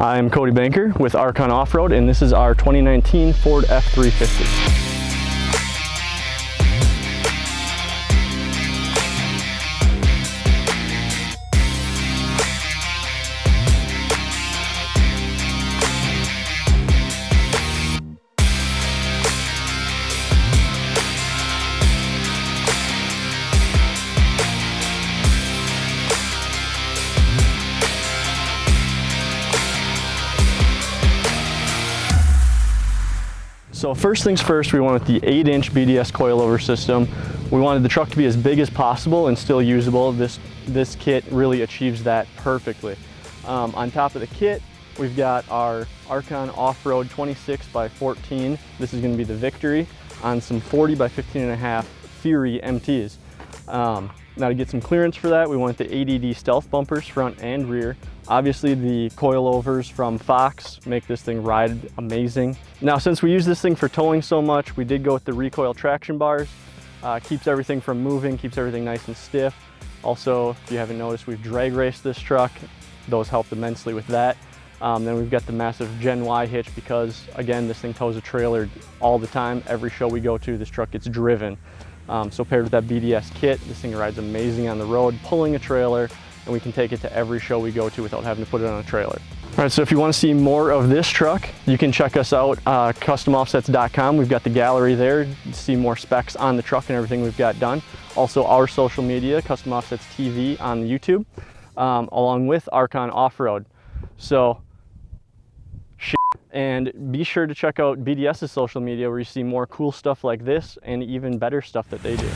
I'm Cody Banker with Arkon Off-Road, and this is our 2019 Ford F350. So first things first, we went with the 8-inch BDS Coilover System. We wanted the truck to be as big as possible and still usable. This kit really achieves that perfectly. On top of the kit, we've got our Arkon Off-Road 26 by 14. This is going to be the Victory on some 40 by 15.5 Fury MTs. Now to get some clearance for that, we went the ADD stealth bumpers front and rear. Obviously the coilovers from Fox make this thing ride amazing. Now since we use this thing for towing so much, we did go with the recoil traction bars. Keeps everything from moving, keeps everything nice and stiff. Also, if you haven't noticed, we've drag raced this truck. Those helped immensely with that. Then we've got the massive Gen Y hitch because, again, this thing tows a trailer all the time. Every show we go to, this truck gets driven. So paired with that BDS kit, this thing rides amazing on the road, pulling a trailer, and we can take it to every show we go to without having to put it on a trailer. All right, so if you want to see more of this truck, you can check us out, customoffsets.com. We've got the gallery there to see more specs on the truck and everything we've got done. Also our social media, Custom Offsets TV on YouTube, along with Arkon Off-Road. So, and be sure to check out BDS's social media where you see more cool stuff like this and even better stuff that they do.